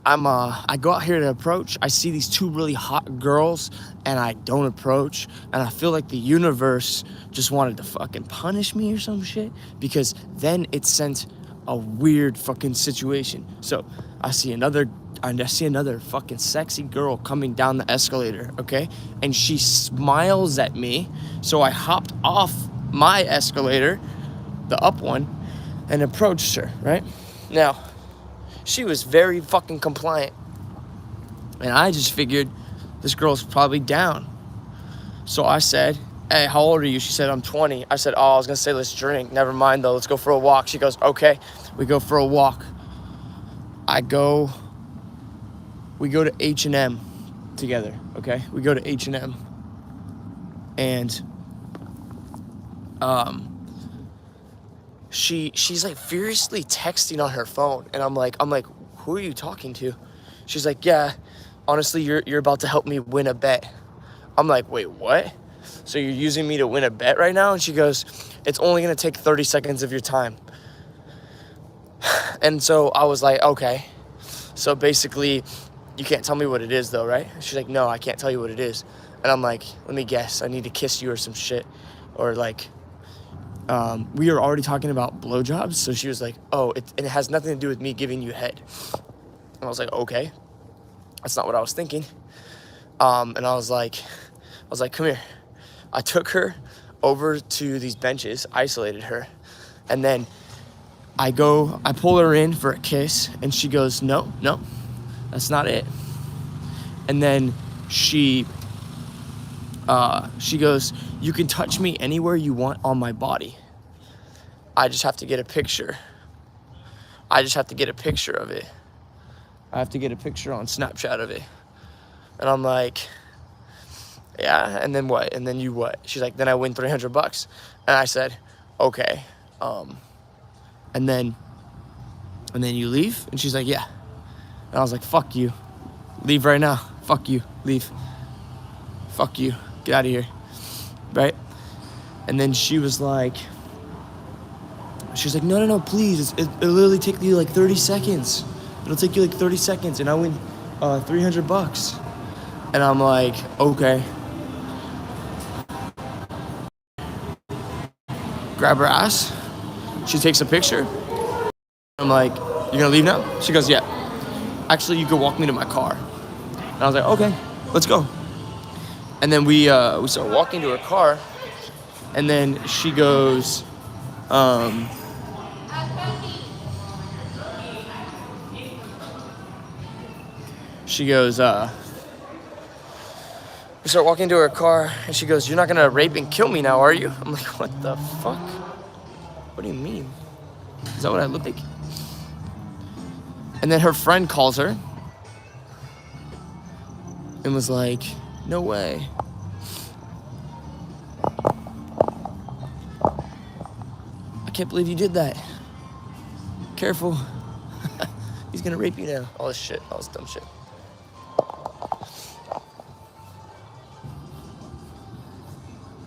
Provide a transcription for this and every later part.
I go out here to approach. I see these two really hot girls, and I don't approach. And I feel like the universe just wanted to fucking punish me or some shit, because then it sent a weird fucking situation. So I see another fucking sexy girl coming down the escalator, okay? And she smiles at me. So I hopped off my escalator, the up one, and approached her, right? Now, she was very fucking compliant. And I just figured this girl's probably down. So I said, hey, how old are you? She said, I'm 20. I said, oh, I was gonna say let's drink. Never mind though, let's go for a walk. She goes, okay. We go for a walk. We go to H&M together, okay? We go to H&M. And she's like furiously texting on her phone, and I'm like, who are you talking to? She's like, yeah, honestly, you're about to help me win a bet. I'm like, wait, what? So you're using me to win a bet right now? And she goes, it's only gonna take 30 seconds of your time. And so I was like, okay. So basically, you can't tell me what it is though, right? She's like, no, I can't tell you what it is. And I'm like, let me guess, I need to kiss you or some shit. Or like, we were already talking about blowjobs, so she was like, oh, it has nothing to do with me giving you head. And I was like, okay, that's not what I was thinking. And I was like, come here. I took her over to these benches, isolated her, and then I pull her in for a kiss, and she goes, no, that's not it. And then she goes, you can touch me anywhere you want on my body. I just have to get a picture. I have to get a picture of it. I have to get a picture on Snapchat of it. And I'm like, yeah, and then what? And then you what? She's like, then I win $300. And I said, okay. And then you leave? And she's like, yeah. And I was like, fuck you. Leave right now. Fuck you. Leave. Fuck you. Get out of here. Right? And then she was like, no, please. It'll literally take you like 30 seconds. It'll take you like 30 seconds, and I win $300. And I'm like, okay. Grab her ass. She takes a picture. I'm like, you're gonna leave now? She goes, yeah. Actually, you could walk me to my car. And I was like, okay, let's go. And then we start walking to her car, and then she goes, we start walking to her car, and she goes, you're not gonna rape and kill me now, are you? I'm like, what the fuck? What do you mean? Is that what I look like? And then her friend calls her and was like, no way. I can't believe you did that. Careful. He's gonna rape you now. All this shit, all this dumb shit.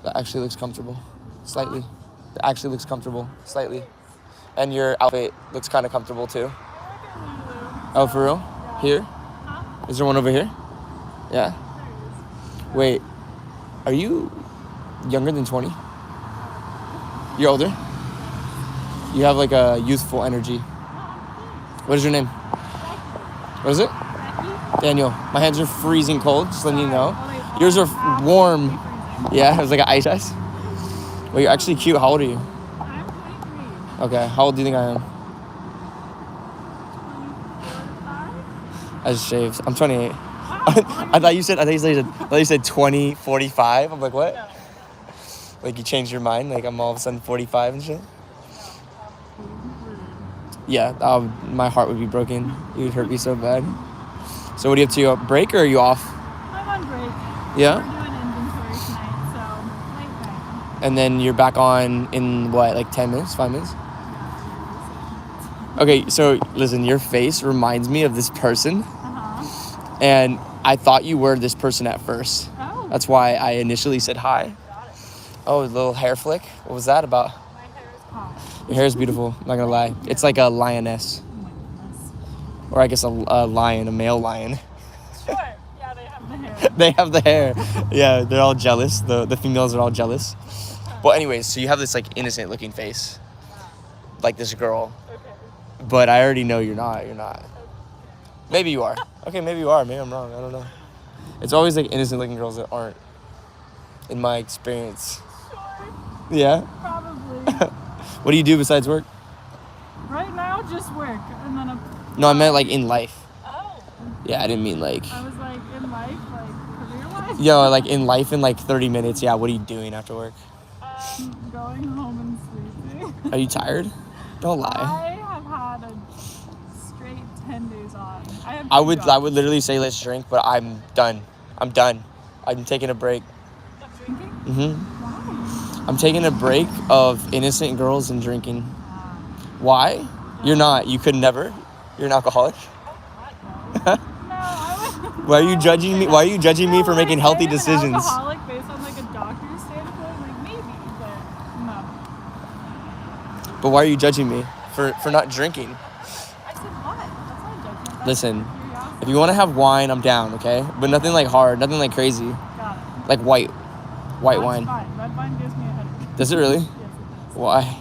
That actually looks comfortable. Slightly. That actually looks comfortable. Slightly. And your outfit looks kind of comfortable too. Oh, for real? Here? Is there one over here? Yeah? Wait. Are you younger than 20? You're older? You have like a youthful energy. What is your name? What is it? Daniel. My hands are freezing cold, just letting you know. Yours are warm. Yeah, it was like an ice ice. Well, you're actually cute. How old are you? I'm 23. Okay, how old do you think I am? 25? I just shaved. I'm 28. I thought you said 20, 45. I'm like, what? No. Like you changed your mind? Like I'm all of a sudden 45 and shit? Yeah, my heart would be broken. It would hurt me so bad. So what are you up to? You break or are you off? I'm on break. Yeah? We're doing inventory tonight, so late night. And then you're back on in what, like 10 minutes, 5 minutes? Okay, so listen, your face reminds me of this person. Uh-huh. And I thought you were this person at first. Oh. That's why I initially said hi. Got it. Oh, a little hair flick? What was that about? My hair is popped. Your hair is beautiful, I'm not gonna lie. It's like a lioness. Oh my goodness. Or I guess a lion, a male lion. Sure. Yeah, they have the hair. They have the hair. Yeah, they're all jealous. The females are all jealous. Well, anyways, so you have this like innocent looking face, like this girl. Okay. But I already know you're not. You're not. Maybe you are. Okay, maybe you are. Maybe I'm wrong. I don't know. It's always like innocent looking girls that aren't, in my experience. Sure. Yeah. Probably. What do you do besides work? Right now, just work, and then No, I meant like in life. Oh. Yeah, I didn't mean like. I was like in life, like career-wise. Yo, like in life in like 30 minutes. Yeah, what are you doing after work? Going home and sleeping. Are you tired? Don't lie. I have had a straight 10 days off. I would literally say let's drink, but I'm done. I'm done. I'm taking a break. Drinking? Mhm. Why? I'm taking a break of innocent girls and drinking. Why? You're not. You could never. You're an alcoholic. No, I would. Why are you judging me? Why are you judging me for making healthy decisions? An alcoholic based on like a doctor's standpoint, like maybe, but no. But why are you judging me for not drinking? I said what? That's not judgment. That's Listen, curiosity. if you want to have wine, I'm down, okay? But nothing like hard, nothing like crazy. Got it. Like white That's wine. Fine. Red wine gives me a headache. Does it really? Yes, it does. Why?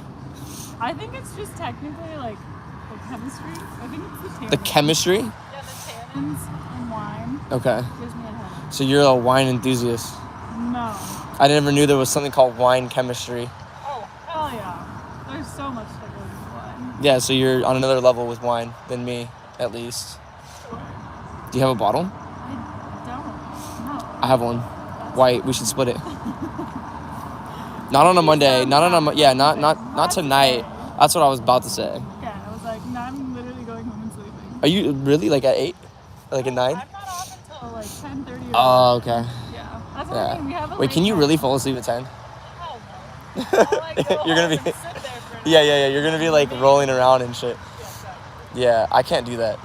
I think it's just technically like the chemistry. I think it's the tannins. The chemistry? Yeah, the tannins in wine Okay. gives me a headache. So you're a wine enthusiast. No. I never knew there was something called wine chemistry. Oh, hell yeah. There's so much that goes into wine. Yeah, so you're on another level with wine than me, at least. Do you have a bottle? I don't. No. I have one. White. We should split it. Not on a Monday. Not on a not tonight. That's what I was about to say. Yeah, I was like, no, I'm literally going home and sleeping. Are you really like at 8? Like at 9? I'm not off until like 10:30 or Oh, okay. yeah. That's what I mean. We have a Wait, late can you night. really fall asleep at 10? Hell no. I'll, like, go You're gonna home be- and sit there for an Yeah. You're gonna be like rolling around and shit. Yeah, exactly. Yeah, I can't do that.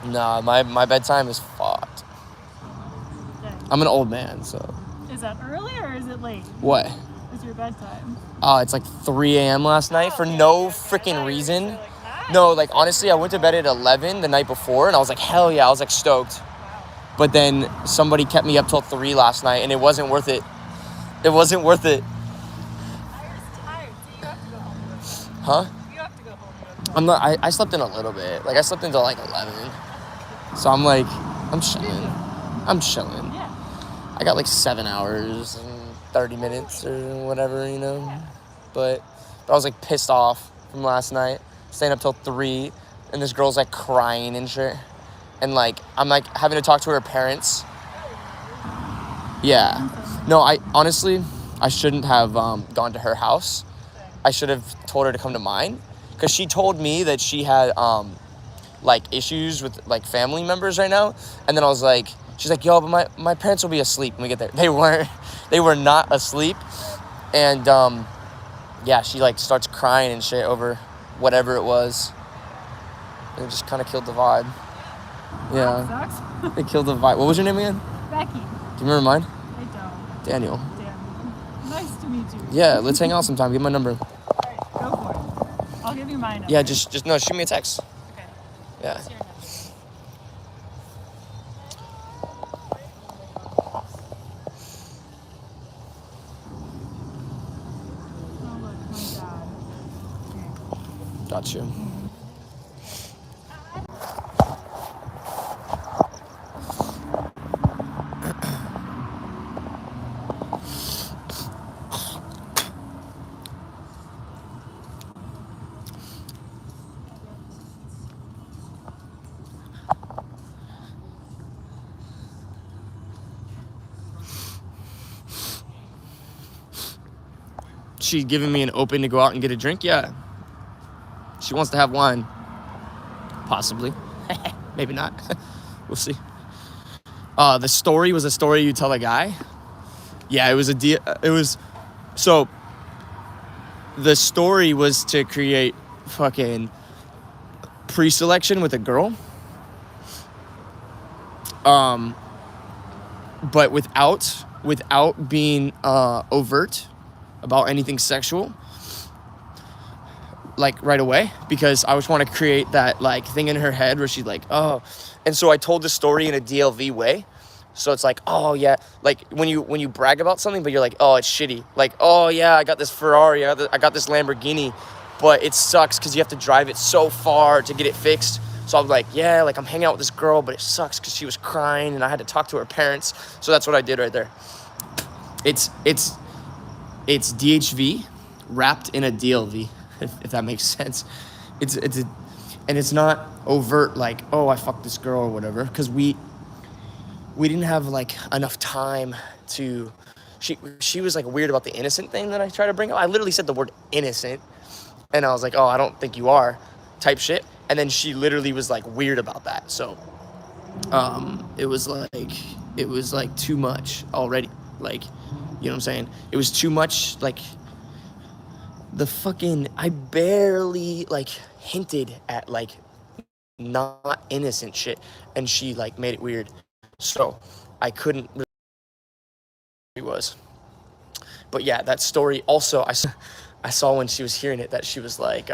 Nah, my bedtime is fucked. Dang. I'm an old man, so. Is that early or is it late? What? Is your bedtime? It's like 3 a.m. last night for no freaking reason. No, like honestly, I went to bed at 11 the night before, and I was like, hell yeah, I was like stoked. But then somebody kept me up till 3 last night, and it wasn't worth it. It wasn't worth it. I was tired, so you have to go home. Huh? You have to go home. I'm not. I slept in a little bit. Like I slept until like 11. So I'm like, I'm chilling. I'm chilling. Yeah. I got like 7 hours and 30 minutes or whatever, you know. But I was like pissed off from last night, staying up till 3, and this girl's like crying and shit. And like I'm like having to talk to her parents. Yeah. No, I honestly I shouldn't have gone to her house. I should have told her to come to mine, because she told me that she had like issues with like family members right now. And then I was like, she's like, yo, but my parents will be asleep when we get there. They weren't. They were not asleep. And yeah, she like starts crying and shit over whatever it was. And it just kind of killed the vibe. Yeah, That sucks. it killed the vibe. What was your name again? Becky. Do you remember mine? I don't. Daniel. Damn. Nice to meet you. Yeah, let's hang out sometime. Give my number. Alright, go for it. I'll give you mine. Yeah, just no, shoot me a text. Okay. Yeah. What's your number? Oh, look, my dad. Okay. Got you. She's giving me an open to go out and get a drink? Yeah. She wants to have wine. Possibly. Maybe not. We'll see. The story was a story you tell a guy? Yeah, it was so the story was to create fucking pre-selection with a girl. But without being overt about anything sexual. like right away because I just want to create that like thing in her head where she's like, oh. And so I told the story in a DLV way. So it's like, oh yeah, like when you brag about something, but you're like, oh, it's shitty. Like, oh yeah, I got this Ferrari, I got this Lamborghini, but it sucks because you have to drive it so far to get it fixed. So I'm like, yeah, like I'm hanging out with this girl, but it sucks because she was crying and I had to talk to her parents. So that's what I did right there. It's DHV wrapped in a DLV, if that makes sense. And it's not overt like, oh, I fucked this girl or whatever, because we didn't have like enough time to. She was like weird about the innocent thing that I tried to bring up. I literally said the word innocent, and I was like, oh, I don't think you are, type shit. And then she literally was like weird about that. So, it was like too much already. Like, you know what I'm saying? It was too much. Like, I barely like hinted at like not innocent shit, and she like made it weird. So I couldn't really was. But yeah, that story also I saw when she was hearing it that she was like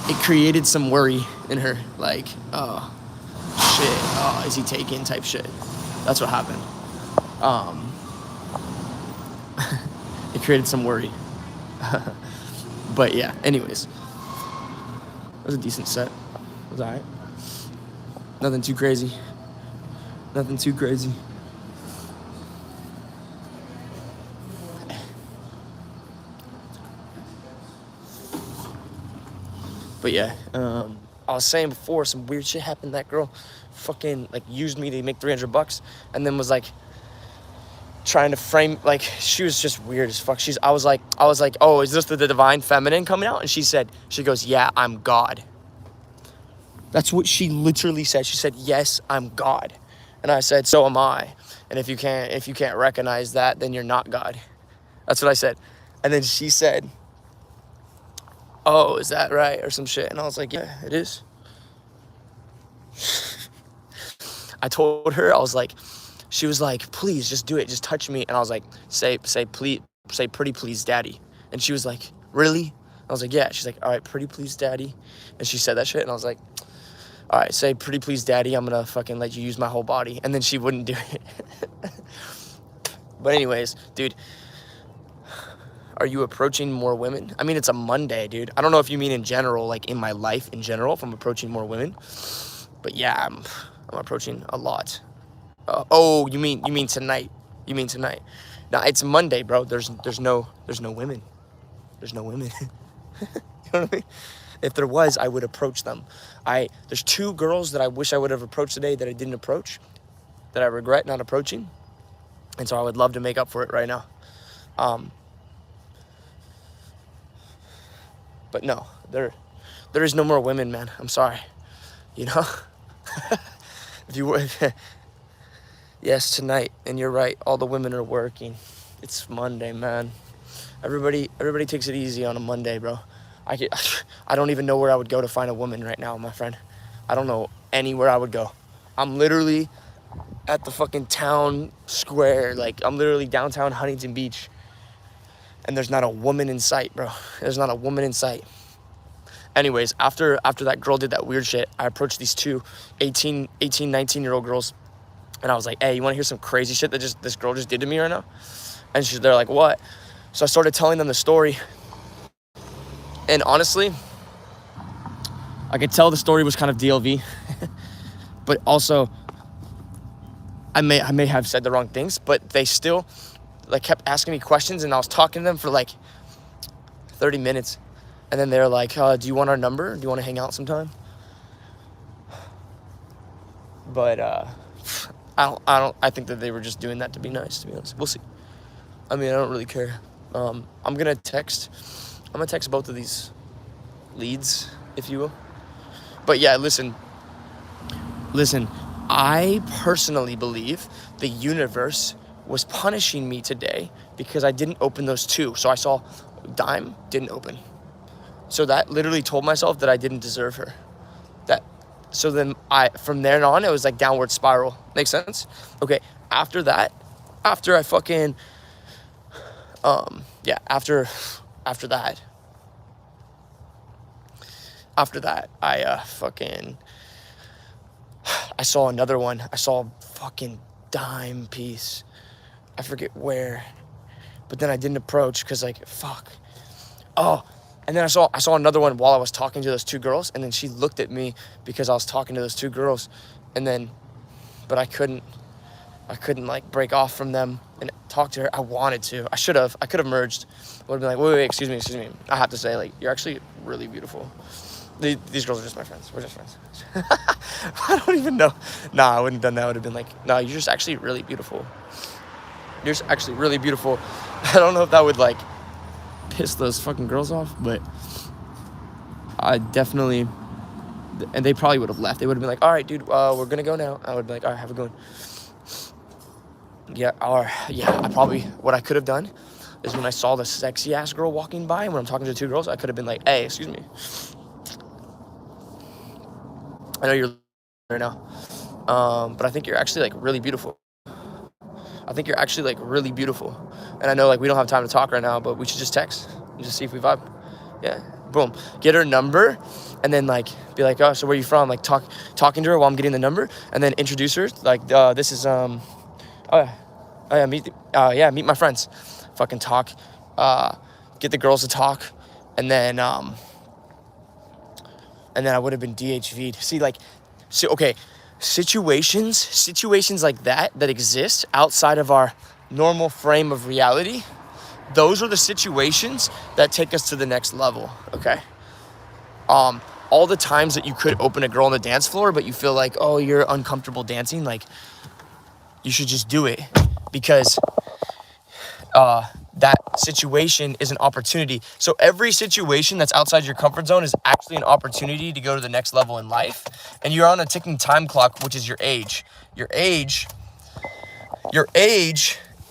it created some worry in her, like, oh shit, oh, is he taking type shit. That's what happened. It created some worry. But yeah, anyways, it was a decent set. It was alright. Nothing too crazy. Nothing too crazy. But yeah, I was saying before, some weird shit happened. That girl fucking like used me to make $300 and then was like trying to frame, like, she was just weird as fuck. I was like, oh, is this the divine feminine coming out? And she goes, yeah, I'm God. That's what she literally said. She said, yes, I'm God. And I said, so am I. And if you can't recognize that, then you're not God. That's what I said. And then she said, oh, is that right? Or some shit. And I was like, yeah, it is. I told her, I was like, she was like, please just do it. Just touch me. And I was like, say pretty please daddy. And she was like, really? I was like, yeah. She's like, all right, pretty please daddy. And she said that shit. And I was like, all right, say pretty please daddy. I'm going to fucking let you use my whole body. And then she wouldn't do it. But anyways, dude, are you approaching more women? I mean, it's a Monday, dude. I don't know if you mean in general, like in my life in general, if I'm approaching more women. But yeah, I'm approaching a lot. Oh, you mean tonight? You mean tonight? No, it's Monday, bro. There's no women. There's no women. You know what I mean? If there was, I would approach them. There's 2 girls that I wish I would have approached today that I didn't approach, that I regret not approaching, and so I would love to make up for it right now. But no, there is no more women, man. I'm sorry. You know? If you were, yes, tonight, and you're right, all the women are working. It's Monday, man. Everybody takes it easy on a Monday, bro. I don't even know where I would go to find a woman right now, my friend. I don't know anywhere I would go. I'm literally at the fucking town square. Like, I'm literally downtown Huntington Beach. And there's not a woman in sight, bro. There's not a woman in sight. Anyways, after that girl did that weird shit, I approached these 2 18, 19-year-old girls. And I was like, hey, you want to hear some crazy shit that this girl just did to me right now? And they're like, what? So I started telling them the story. And honestly, I could tell the story was kind of DLV. But also, I may have said the wrong things, but they still like kept asking me questions, and I was talking to them for like 30 minutes. And then they're like, do you want our number? Do you want to hang out sometime? But I think that they were just doing that to be nice, to be honest. We'll see. I mean, I don't really care. I'm gonna text both of these leads, if you will. But yeah, listen, I personally believe the universe was punishing me today because I didn't open those 2. So I saw dime, didn't open. So that literally told myself that I didn't deserve her. So then from there on, it was like downward spiral. Make sense? Okay, after that, after I fucking, yeah, after that, I saw another one. I saw a fucking dime piece. I forget where, but then I didn't approach because like, fuck. Oh, and then I saw another one while I was talking to those two girls, and then she looked at me because I was talking to those two girls, and then, but I couldn't like break off from them and talk to her. I wanted to. I could have merged. I would have been like, wait, excuse me. I have to say, like, you're actually really beautiful. These girls are just my friends. We're just friends. I don't even know. Nah, I wouldn't have done that. I would have been like, nah, you're just actually really beautiful. You're just actually really beautiful. I don't know if that would, like, piss those fucking girls off, but I definitely, and they probably would have left. They would have been like, all right, dude, we're going to go now. I would be like, all right, have a good one. What I could have done is when I saw the sexy ass girl walking by, and when I'm talking to two girls, I could have been like, hey, excuse me. I know you're right now, but I think you're actually like really beautiful. And I know like we don't have time to talk right now, but we should just text and just see if we vibe. Yeah, boom. Get her number, and then like be like, oh, so where are you from? Like talking to her while I'm getting the number, and then introduce her. Like this is meet my friends. Fucking talk, get the girls to talk, and then I would have been DHV'd. Okay, situations like that exist outside of our normal frame of reality. Those are the situations that take us to the next level, okay? All the times that you could open a girl on the dance floor, but you feel like, oh, you're uncomfortable dancing, like, you should just do it because that situation is an opportunity. So every situation that's outside your comfort zone is actually an opportunity to go to the next level in life. And you're on a ticking time clock, which is your age. Your age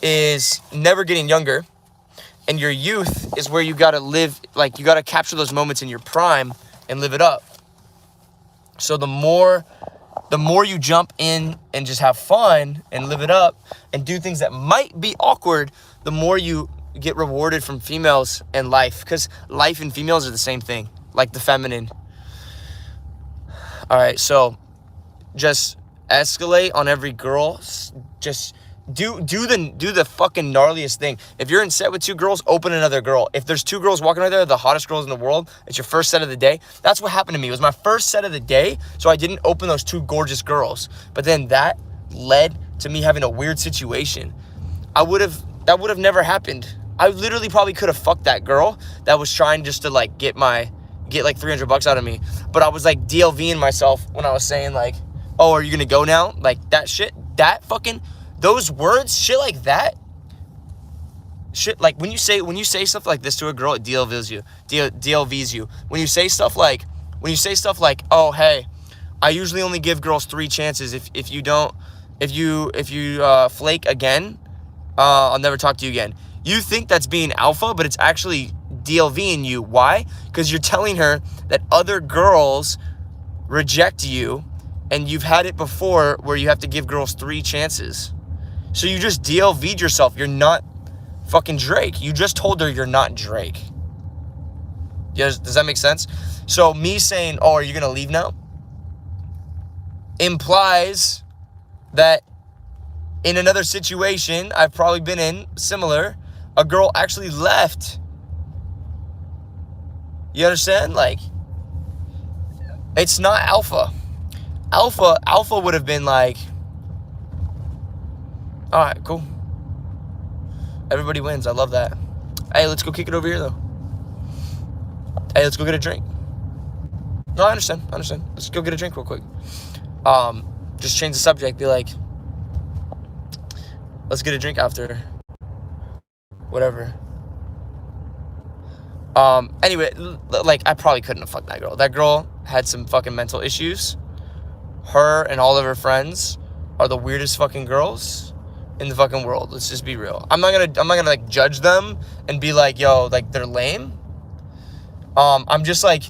is never getting younger. And your youth is where you gotta live, like you gotta capture those moments in your prime and live it up. So the more you jump in and just have fun and live it up and do things that might be awkward, the more you get rewarded from females and life. Because life and females are the same thing, like the feminine. All right, so just escalate on every girl. Just do the fucking gnarliest thing. If you're in set with two girls, open another girl. If there's two girls walking right there, the hottest girls in the world, it's your first set of the day. That's what happened to me. It was my first set of the day, so I didn't open those two gorgeous girls. But then that led to me having a weird situation. That would have never happened. I literally probably could have fucked that girl that was trying just to like get like $300 out of me. But I was like DLVing myself when I was saying like, oh, are you gonna go now? Like that shit, those words, shit like that. Shit, like when you say stuff like this to a girl, it DLVs you. When you say stuff like, oh, hey, I usually only give girls 3 chances. If you flake again, I'll never talk to you again. You think that's being alpha, but it's actually DLVing you. Why? Because you're telling her that other girls reject you, and you've had it before where you have to give girls 3 chances. So you just DLV'd yourself. You're not fucking Drake. You just told her you're not Drake. Does that make sense? So me saying, oh, are you going to leave now? Implies that in another situation I've probably been in, similar, a girl actually left. You understand? Like, it's not alpha. Alpha would have been like, all right, cool. Everybody wins. I love that. Hey, let's go kick it over here, though. Hey, let's go get a drink. No, I understand. Let's go get a drink real quick. Just change the subject. Be like, let's get a drink after. Whatever. Anyway, like, I probably couldn't have fucked that girl. That girl had some fucking mental issues. Her and all of her friends are the weirdest fucking girls in the fucking world. Let's just be real. I'm not gonna like judge them and be like, yo, like they're lame. I'm just like,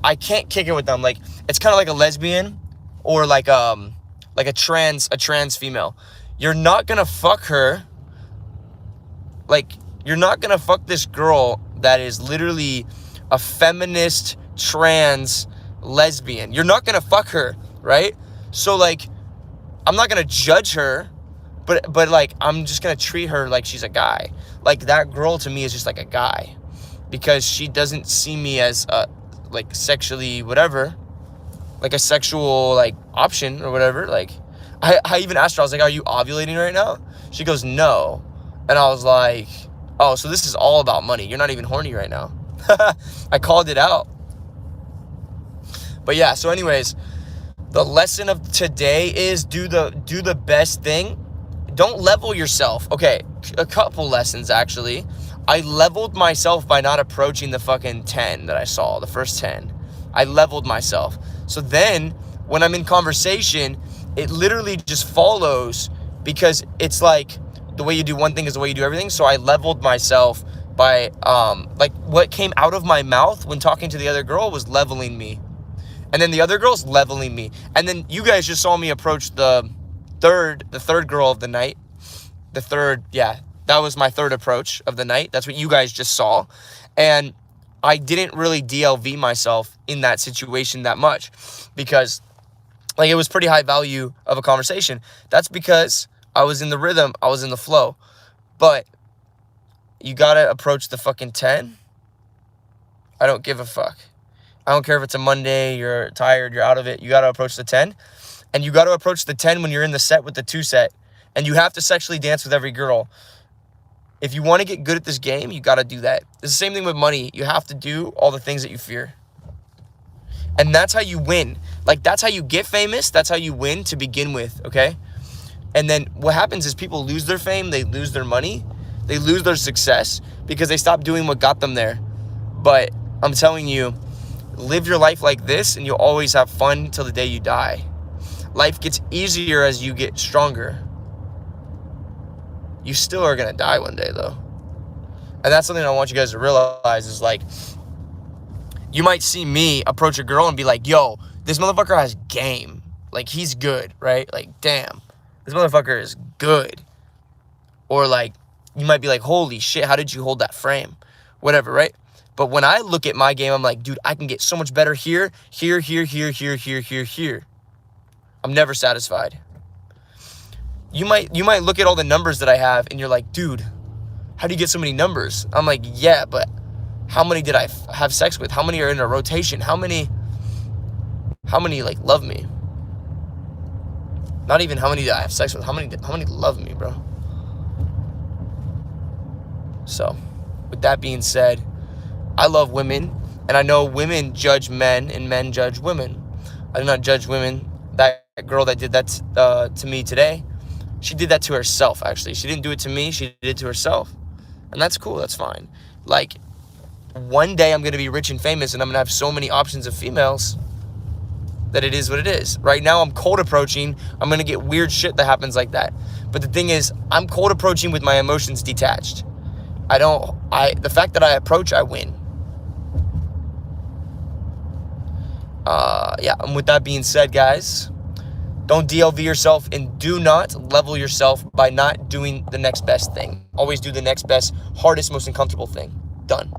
I can't kick it with them. Like, it's kind of like a lesbian or like a trans female. you're not gonna fuck her. Like, you're not gonna fuck this girl that is literally a feminist, trans, lesbian. You're not gonna fuck her, right? So, like, I'm not gonna judge her, but like, I'm just gonna treat her like she's a guy. Like, that girl to me is just like a guy, because she doesn't see me as like sexually whatever, like a sexual like option or whatever. Like, I even asked her, I was like, are you ovulating right now? She goes, no. And I was like, oh, so this is all about money. You're not even horny right now. I called it out. But yeah, so anyways, the lesson of today is do the best thing. Don't level yourself. Okay, a couple lessons actually. I leveled myself by not approaching the fucking 10 that I saw, the first 10. I leveled myself. So then when I'm in conversation, it literally just follows, because it's like the way you do one thing is the way you do everything. So I leveled myself by like what came out of my mouth when talking to the other girl was leveling me. And then the other girl's leveling me. And then you guys just saw me approach the third girl of the night. That was my third approach of the night. That's what you guys just saw. And I didn't really DLV myself in that situation that much, because like it was pretty high value of a conversation. That's because I was in the rhythm. I was in the flow. But you got to approach the fucking 10. I don't give a fuck. I don't care if it's a Monday, you're tired, you're out of it. You got to approach the 10. And you got to approach the 10 when you're in the set with the 2 set. And you have to sexually dance with every girl. If you want to get good at this game, you got to do that. It's the same thing with money. You have to do all the things that you fear. And that's how you win. Like, that's how you get famous. That's how you win to begin with, okay? And then what happens is people lose their fame. They lose their money. They lose their success because they stop doing what got them there. But I'm telling you, live your life like this and you'll always have fun till the day you die. Life gets easier as you get stronger. You still are going to die one day, though. And that's something I want you guys to realize is, like, you might see me approach a girl and be like, yo, this motherfucker has game. Like, he's good, right? Like, damn, this motherfucker is good. Or, like, you might be like, holy shit, how did you hold that frame? Whatever, right? But when I look at my game, I'm like, dude, I can get so much better here, here, here, here, here, here, here, here. I'm never satisfied. You might look at all the numbers that I have and you're like, dude, how do you get so many numbers? I'm like, yeah, but how many did I have sex with? How many are in a rotation? How many like love me? Not even how many did I have sex with? How many love me, bro? So, with that being said, I love women, and I know women judge men and men judge women. I do not judge women. That girl that did that to me today, she did that to herself, actually. She didn't do it to me. She did it to herself. And that's cool. That's fine. Like, one day I'm going to be rich and famous, and I'm going to have so many options of females that it is what it is. Right now, I'm cold approaching. I'm going to get weird shit that happens like that. But the thing is, I'm cold approaching with my emotions detached. The fact that I approach, I win. And with that being said, guys, don't DLV yourself and do not level yourself by not doing the next best thing. Always do the next best, hardest, most uncomfortable thing. Done.